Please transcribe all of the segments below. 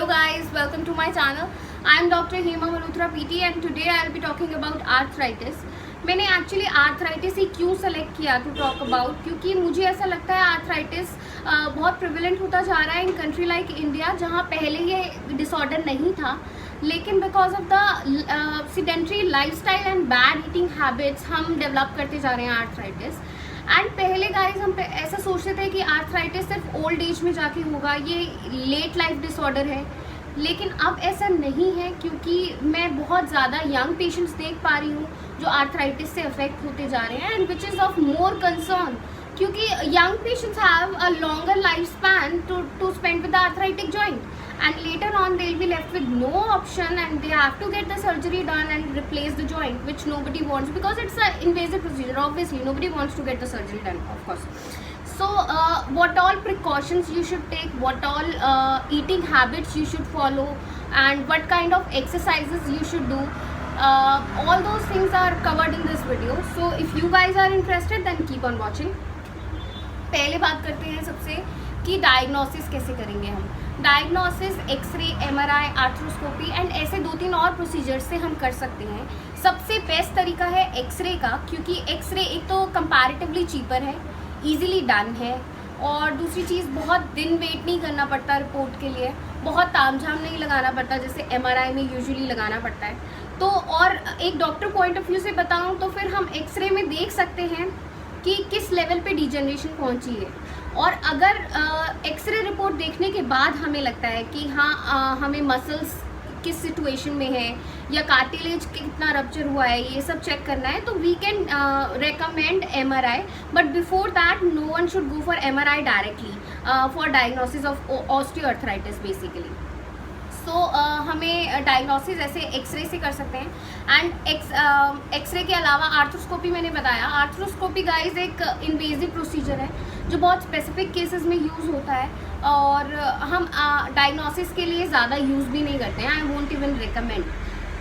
guys, welcome to my channel. I am Dr. Hema Malhotra PT and today I will be talking about arthritis. मैंने actually arthritis ही क्यों select किया to talk about, क्योंकि मुझे ऐसा लगता है arthritis बहुत प्रिवेलेंट होता जा रहा है इन कंट्री लाइक इंडिया, जहाँ पहले ये डिसऑर्डर नहीं था, लेकिन because of the sedentary lifestyle and bad eating habits हम डेवलप करते जा रहे हैं आर्थराइटिस। एंड पहले गाइस हम ऐसा सोचते थे कि आर्थराइटिस सिर्फ ओल्ड एज में जाके होगा, ये लेट लाइफ डिसऑर्डर है, लेकिन अब ऐसा नहीं है, क्योंकि मैं बहुत ज़्यादा यंग पेशेंट्स देख पा रही हूँ जो आर्थराइटिस से अफेक्ट होते जा रहे हैं, and which is of more concern, क्योंकि young patients have a longer life span to spend with the arthritic joint, and later on they'll be left with no option and they have to get the surgery done and replace the joint, which nobody wants because it's an invasive procedure. Obviously nobody wants to get the surgery done, of course. So what all precautions you should take, what all eating habits you should follow, and what kind of exercises you should do, all those things are covered in this video. So if you guys are interested then keep on watching. पहले बात करते हैं सबसे कि diagnosis कैसे करेंगे हम। Diagnosis x-ray, MRI, arthroscopy and ऐसे 2-3 और प्रोसीजर्स से हम कर सकते हैं। सबसे बेस्ट तरीका है एक्सरे का, क्योंकि एक्सरे एक तो कंपैरेटिवली चीपर है, इजीली डन है, और दूसरी चीज़ बहुत दिन वेट नहीं करना पड़ता रिपोर्ट के लिए, बहुत तामझाम नहीं लगाना पड़ता जैसे एमआरआई में यूजुअली लगाना पड़ता है। तो और एक डॉक्टर पॉइंट ऑफ व्यू से बताऊँ तो फिर हम एक्सरे में देख सकते हैं कि किस लेवल पे डिजेनरेशन पहुंची है, और अगर एक्सरे रिपोर्ट देखने के बाद हमें लगता है कि हाँ हमें मसल्स किस सिचुएशन में है या कार्टिलेज कितना रप्चर हुआ है, ये सब चेक करना है, तो we can recommend MRI, but before that no one should go for MRI directly for diagnosis of osteoarthritis basically. तो हमें डायग्नोसिस ऐसे एक्सरे से कर सकते हैं, एंड एक्सरे के अलावा आर्थ्रोस्कोपी मैंने बताया। आर्थ्रोस्कोपी गाइस एक इन्वेजिव प्रोसीजर है जो बहुत स्पेसिफिक केसेस में यूज़ होता है, और हम डायग्नोसिस के लिए ज़्यादा यूज़ भी नहीं करते हैं, आई वोंट इवन रिकमेंड।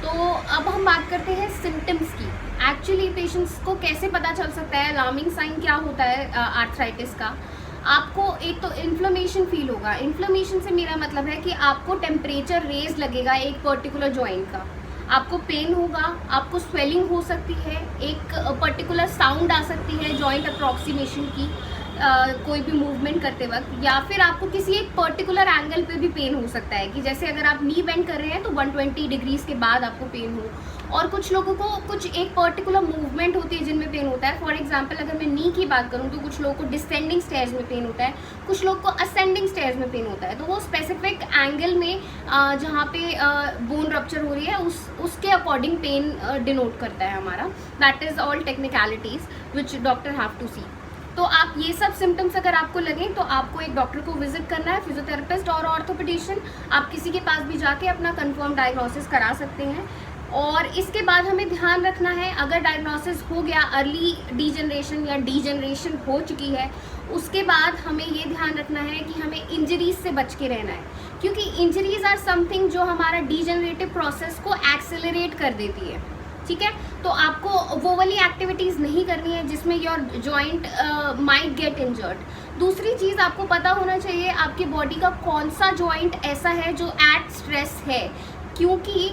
तो अब हम बात करते हैं सिम्टम्स की। एक्चुअली पेशेंट्स को कैसे पता चल सकता है, अलार्मिंग साइन क्या होता है आर्थराइटिस का। आपको एक तो इन्फ्लेमेशन फील होगा। इन्फ्लेमेशन से मेरा मतलब है कि आपको टेम्परेचर रेज लगेगा एक पर्टिकुलर जॉइंट का, आपको पेन होगा, आपको स्वेलिंग हो सकती है, एक पर्टिकुलर साउंड आ सकती है जॉइंट अप्रॉक्सीमेशन की, कोई भी मूवमेंट करते वक्त, या फिर आपको किसी एक पर्टिकुलर एंगल पे भी पेन हो सकता है, कि जैसे अगर आप नी बेंड कर रहे हैं तो 120 डिग्रीज के बाद आपको पेन हो, और कुछ लोगों को कुछ एक पर्टिकुलर मूवमेंट होती है जिनमें पेन होता है। फॉर एग्जांपल अगर मैं नी की बात करूं तो कुछ लोगों को डिसेंडिंग स्टेयर्स में पेन होता है, कुछ लोग को असेंडिंग स्टेयर्स में पेन होता है, तो वो स्पेसिफिक एंगल में जहाँ पे बोन रप्चर हो रही है उसके अकॉर्डिंग पेन डिनोट करता है हमारा। That is all technicalities which doctor have to see. तो आप ये सब सिम्टम्स अगर आपको लगें तो आपको एक डॉक्टर को विजिट करना है, फिजियोथेरेपिस्ट और ऑर्थोपेडिशियन, आप किसी के पास भी जाके अपना कंफर्म डायग्नोसिस करा सकते हैं। और इसके बाद हमें ध्यान रखना है, अगर डायग्नोसिस हो गया, अर्ली डीजनरेशन या डीजनरेशन हो चुकी है, उसके बाद हमें ये ध्यान रखना है कि हमें इंजरीज से बच के रहना है, क्योंकि इंजरीज आर समथिंग जो हमारा डीजनरेटिव प्रोसेस को एक्सेलरेट कर देती है। ठीक है, तो आपको वो वाली एक्टिविटीज़ नहीं करनी है जिसमें your joint might get injured. दूसरी चीज़ आपको पता होना चाहिए आपकी बॉडी का कौन सा जॉइंट ऐसा है जो एट स्ट्रेस है, क्योंकि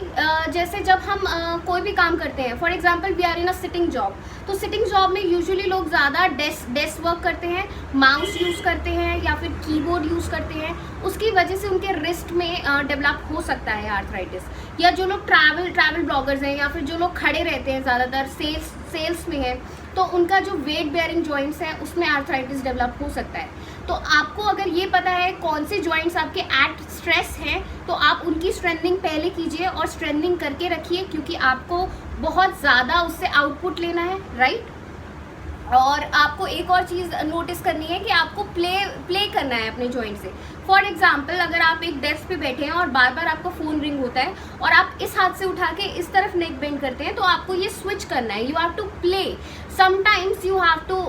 जैसे जब हम कोई भी काम करते हैं, for example we are in a sitting job, तो सिटिंग जॉब में यूजुअली लोग ज़्यादा डेस्क वर्क करते हैं, माउस यूज़ करते हैं या फिर कीबोर्ड यूज़ करते हैं, उसकी वजह से उनके रिस्ट में डेवलप हो सकता है आर्थराइटिस। या जो लोग ट्रैवल ब्लॉगर्स हैं या फिर जो लोग खड़े रहते हैं ज़्यादातर सेल्स में है, तो उनका जो वेट बेयरिंग जॉइंट्स हैं उसमें आर्थराइटिस डेवलप हो सकता है। तो आपको अगर ये पता है कौन से जॉइंट्स आपके एट स्ट्रेस हैं, तो आप उनकी स्ट्रेंथनिंग पहले कीजिए और स्ट्रेंथनिंग करके रखिए, क्योंकि आपको बहुत ज़्यादा उससे आउटपुट लेना है, राइट। और आपको एक और चीज़ नोटिस करनी है कि आपको प्ले करना है अपने जॉइंट से। फॉर एग्जाम्पल अगर आप एक डेस्क पे बैठे हैं और बार बार आपका फ़ोन रिंग होता है और आप इस हाथ से उठा के इस तरफ नेक बेंड करते हैं, तो आपको ये स्विच करना है, you have to play. Sometimes you have to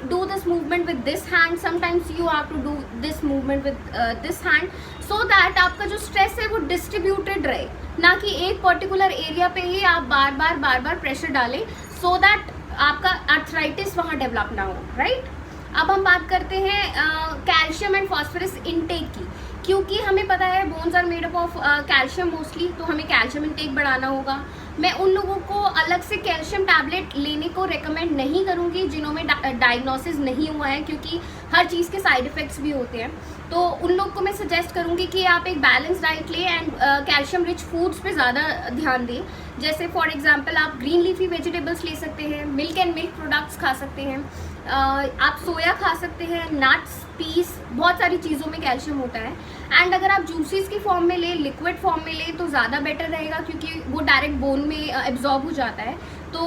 do this movement with this hand, sometimes you have to do this movement with this hand, so that आपका जो स्ट्रेस है वो डिस्ट्रीब्यूटेड रहे, ना कि एक पर्टिकुलर एरिया पे ही आप बार बार प्रेशर डालें, सो दैट आपका आर्थराइटिस वहाँ डेवलप ना हो, राइट। अब हम बात करते हैं कैल्शियम एंड फॉस्फोरस इनटेक की, क्योंकि हमें पता है bones are made up of calcium mostly, तो हमें कैल्शियम इंटेक बढ़ाना होगा। मैं उन लोगों को अलग से कैल्शियम टैबलेट लेने को रेकमेंड नहीं करूँगी जिन्हों में डायग्नोसिस नहीं हुआ है, क्योंकि हर चीज़ के साइड इफ़ेक्ट्स भी होते हैं। तो उन लोग को मैं सजेस्ट करूँगी कि आप एक बैलेंस डाइट लें एंड कैल्शियम रिच फूड्स पे ज़्यादा ध्यान दें। जैसे फॉर एग्जांपल आप ग्रीन लीफी वेजिटेबल्स ले सकते हैं, मिल्क एंड मिल्क प्रोडक्ट्स खा सकते हैं, आप सोया खा सकते हैं, नट्स, पीस, बहुत सारी चीज़ों में कैल्शियम होता है। एंड अगर आप जूसेस की फॉर्म में ले, लिक्विड फॉर्म में ले तो ज़्यादा बेटर रहेगा, क्योंकि वो डायरेक्ट बोन में एब्जॉर्ब हो जाता है, तो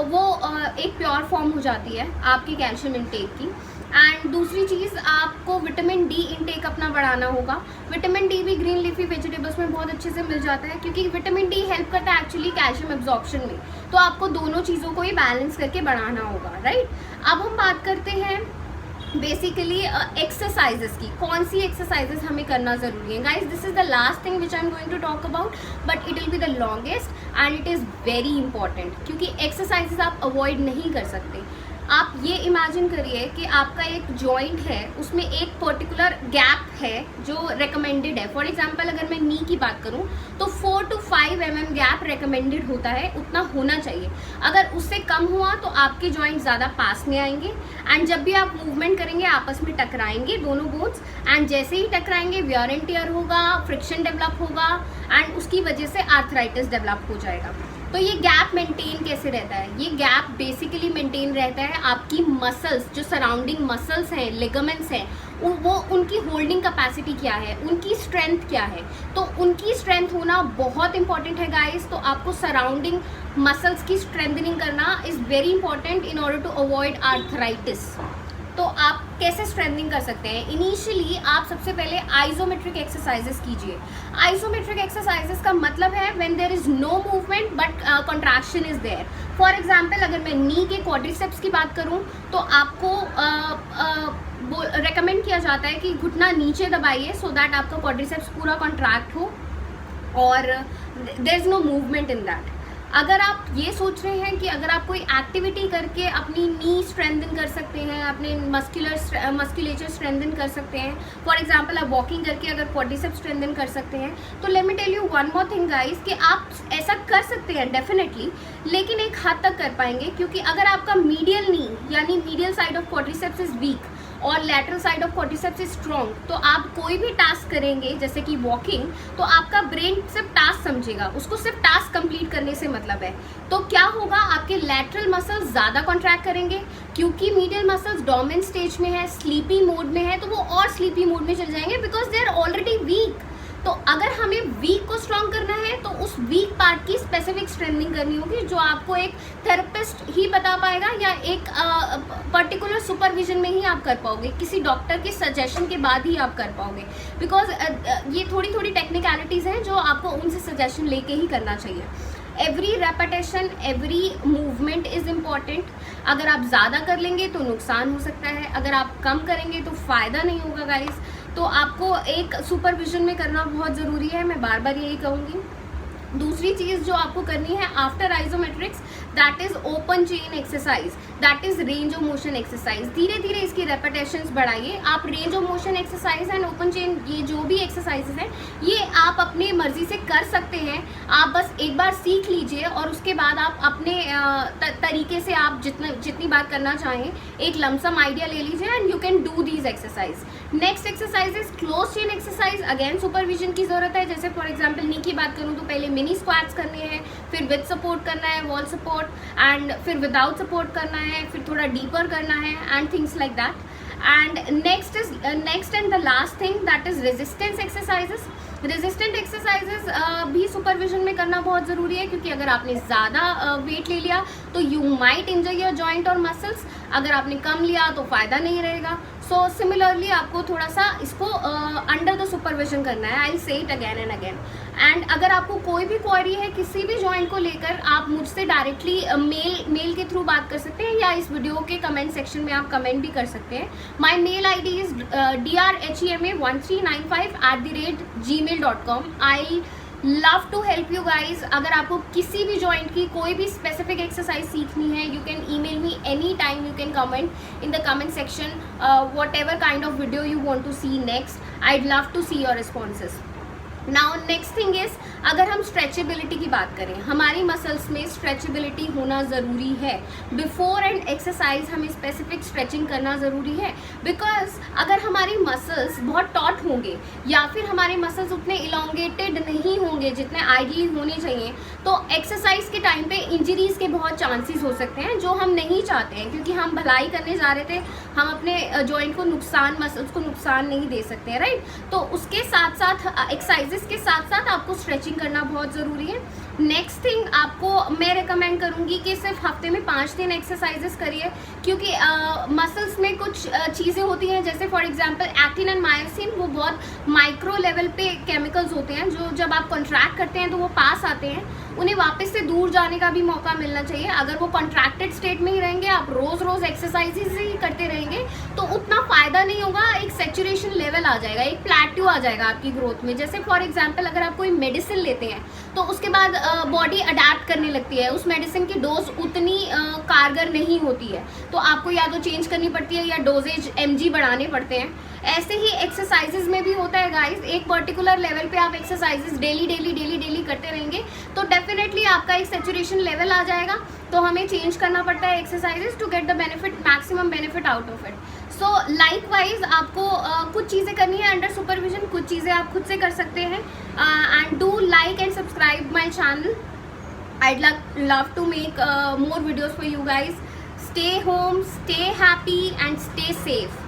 वो एक प्योर फॉर्म हो जाती है आपकी कैल्शियम इंटेक की। एंड दूसरी चीज़, आपको विटामिन डी इंटेक अपना बढ़ाना होगा। विटामिन डी भी ग्रीन लीफी वेजिटेबल्स में बहुत अच्छे से मिल जाता है, क्योंकि विटामिन डी हेल्प करता है एक्चुअली कैल्शियम एब्जॉर्प्शन में। तो आपको दोनों चीज़ों को ही बैलेंस करके बढ़ाना होगा, राइट। अब हम बात करते हैं बेसिकली एक्सरसाइजेस की, कौन सी एक्सरसाइजेस हमें करना ज़रूरी है। Guys, this is the last thing which I am going to talk about, but it will be the longest and it is very important, क्योंकि एक्सरसाइजेस आप अवॉइड नहीं कर सकते। आप ये इमेजिन करिए कि आपका एक जॉइंट है, उसमें एक पर्टिकुलर गैप है जो रेकमेंडेड है। फॉर एग्जांपल अगर मैं नी की बात करूं तो 4 to 5 mm गैप रेकमेंडेड होता है, उतना होना चाहिए। अगर उससे कम हुआ तो आपके जॉइंट ज़्यादा पास में आएंगे एंड जब भी आप मूवमेंट करेंगे आपस में टकराएंगे दोनों बोन्स, एंड जैसे ही टकराएंगे वियर एंड टियर होगा, फ्रिक्शन डेवलप होगा एंड उसकी वजह से आर्थराइटिस डेवलप हो जाएगा। तो ये गैप मेंटेन कैसे रहता है? ये गैप बेसिकली मेंटेन रहता है आपकी मसल्स, जो सराउंडिंग मसल्स हैं, लिगामेंट्स हैं, वो उनकी होल्डिंग कैपेसिटी क्या है, उनकी स्ट्रेंथ क्या है। तो उनकी स्ट्रेंथ होना बहुत इंपॉर्टेंट है गाइस। तो आपको सराउंडिंग मसल्स की स्ट्रेंथनिंग करना is very important in order to avoid arthritis. तो आप कैसे स्ट्रेंथनिंग कर सकते हैं? इनिशियली आप सबसे पहले आइसोमेट्रिक एक्सरसाइजेस कीजिए। आइसोमेट्रिक एक्सरसाइजेस का मतलब है when there is no movement but contraction is there. For example अगर मैं नी के क्वाड्रिसेप्स की बात करूं तो आपको रेकमेंड किया जाता है कि घुटना नीचे दबाइए सो दैट आपका क्वाड्रिसेप्स पूरा कॉन्ट्रैक्ट हो और there is no movement in that. अगर आप ये सोच रहे हैं कि अगर आप कोई एक्टिविटी करके अपनी नी स्ट्रेंथन कर सकते हैं, अपने मस्कुलेचर स्ट्रेंथन कर सकते हैं, फॉर एग्जांपल आप वॉकिंग करके अगर क्वाड्रिसेप्स स्ट्रेंथन कर सकते हैं, तो let me tell you one more thing guys कि आप ऐसा कर सकते हैं डेफिनेटली, लेकिन एक हद तक कर पाएंगे। क्योंकि अगर आपका मीडियल नी यानी medial side of quadriceps is weak और lateral side of quadriceps is strong, तो आप कोई भी टास्क करेंगे जैसे कि वॉकिंग, तो आपका ब्रेन सिर्फ टास्क समझेगा, उसको सिर्फ टास्क कंप्लीट करने से मतलब है। तो क्या होगा, आपके लैटरल मसल्स ज़्यादा कॉन्ट्रैक्ट करेंगे, क्योंकि मीडियल मसल्स डोमिनेंट स्टेज में है, स्लीपी मोड में है, तो वो और स्लीपी मोड में चले जाएंगे because they are already weak. तो अगर हमें वीक को स्ट्रॉन्ग करना है तो उस वीक पार्ट की स्पेसिफिक स्ट्रेंथनिंग करनी होगी, जो आपको एक थेरेपिस्ट ही बता पाएगा या एक पर्टिकुलर सुपरविजन में ही आप कर पाओगे, किसी डॉक्टर के सजेशन के बाद ही आप कर पाओगे। बिकॉज ये थोड़ी थोड़ी टेक्निकलिटीज़ हैं जो आपको उनसे सजेशन लेके ही करना चाहिए। Every repetition, every movement is important. अगर आप ज़्यादा कर लेंगे तो नुकसान हो सकता है, अगर आप कम करेंगे तो फ़ायदा नहीं होगा गाइस। तो आपको एक सुपरविजन में करना बहुत ज़रूरी है, मैं बार बार यही कहूँगी। दूसरी चीज़ जो आपको करनी है after isometrics, that is open chain exercise, that is range of motion exercise. धीरे धीरे इसकी रेपिटेशंस बढ़ाइए। आप range of motion exercise and open chain, ये जो भी एक्सरसाइजेस हैं, ये आप अपने मर्जी से कर सकते हैं। आप बस एक बार सीख लीजिए और उसके बाद आप अपने तरीके से आप जितनी बार करना चाहें एक लमसम आइडिया ले लीजिए and you can do these exercise. Next exercise is close chain exercise. Again supervision की जरूरत है। जैसे फॉर एग्जाम्पल नी की बात करूँ तो पहले मिनी स्क्वाट्स करने हैं, फिर विद सपोर्ट करना है, वॉल सपोर्ट, एंड फिर विदाउट सपोर्ट करना है, फिर थोड़ा डीपर करना है and things like that. And next and the last thing that is resistance exercises. Resistant exercises भी सुपरविजन में करना बहुत ज़रूरी है, क्योंकि अगर आपने ज़्यादा वेट ले लिया तो you might injure your joint और मसल्स, अगर आपने कम लिया तो फ़ायदा नहीं रहेगा। सो सिमिलरली आपको थोड़ा सा इसको अंडर द सुपरविजन करना है। आई से it again and again. And अगर आपको कोई भी क्वेरी है किसी भी जॉइंट को लेकर, आप मुझसे डायरेक्टली मेल के थ्रू बात कर सकते हैं, या इस वीडियो के कमेंट सेक्शन में आप कमेंट भी कर सकते हैं। My mail ID is drhema1395@gmail.com। I love to help you guys. अगर आपको किसी भी जॉइंट की कोई भी स्पेसिफिक एक्सरसाइज सीखनी है, you can email me any time, you can comment in the comment section whatever kind of video you want to see next. I'd love to see your responses. Now next thing is, अगर हम stretchability की बात करें, हमारी muscles में stretchability होना ज़रूरी है। बिफोर एंड एक्सरसाइज हमें स्पेसिफिक स्ट्रेचिंग करना ज़रूरी है, बिकॉज अगर हमारी मसल्स बहुत टॉट होंगे या फिर हमारे मसल्स उतने इलोंगेटेड नहीं होंगे जितने आइडियली होने चाहिए, तो एक्सरसाइज के टाइम पे इंजरीज के बहुत चांसेस हो सकते हैं, जो हम नहीं चाहते हैं, क्योंकि हम भलाई करने जा रहे थे, हम अपने जॉइंट को नुकसान, मसल्स को नुकसान नहीं दे सकते हैं, राइट। तो उसके साथ साथ एक्सरसाइजेस के साथ साथ आपको स्ट्रेचिंग करना बहुत ज़रूरी है। नेक्स्ट थिंग, आपको मैं रिकमेंड करूँगी कि सिर्फ हफ्ते में 5 दिन एक्सरसाइजेस करिए, क्योंकि मसल्स में कुछ चीज़ें होती हैं, जैसे for example actin and myosin, वो बहुत माइक्रो लेवल पे केमिकल्स होते हैं, जो जब आप कॉन्ट्रैक्ट करते हैं तो वो पास आते हैं, उन्हें वापस से दूर जाने का भी मौका मिलना चाहिए। अगर वो कॉन्ट्रैक्टेड स्टेट में ही रहेंगे, आप रोज़ रोज़ एक्सरसाइजेस ही करते रहेंगे, तो उतना फ़ायदा नहीं होगा। एक सेचुरेशन लेवल आ जाएगा, एक प्लेट्यू आ जाएगा आपकी ग्रोथ में। जैसे फॉर एग्जांपल अगर आप कोई मेडिसिन लेते हैं तो उसके बाद बॉडी अडेप्ट करने लगती है, उस मेडिसिन की डोज उतनी कारगर नहीं होती है, तो आपको या तो चेंज करनी पड़ती है या डोजेज mg बढ़ाने पड़ते हैं। ऐसे ही एक्सरसाइजेज में भी होता है गाइस, एक पर्टिकुलर लेवल पे आप एक्सरसाइजेज डेली करते रहेंगे तो डेफिनेटली आपका एक सेचुरेशन लेवल आ जाएगा, तो हमें चेंज करना पड़ता है exercises to get the benefit, maximum benefit out of it. So likewise आपको कुछ चीज़ें करनी है अंडर सुपरविजन, कुछ चीज़ें आप खुद से कर सकते हैं। And do like and subscribe my channel. I'd love to make more videos for you guys. Stay home, stay happy and stay safe.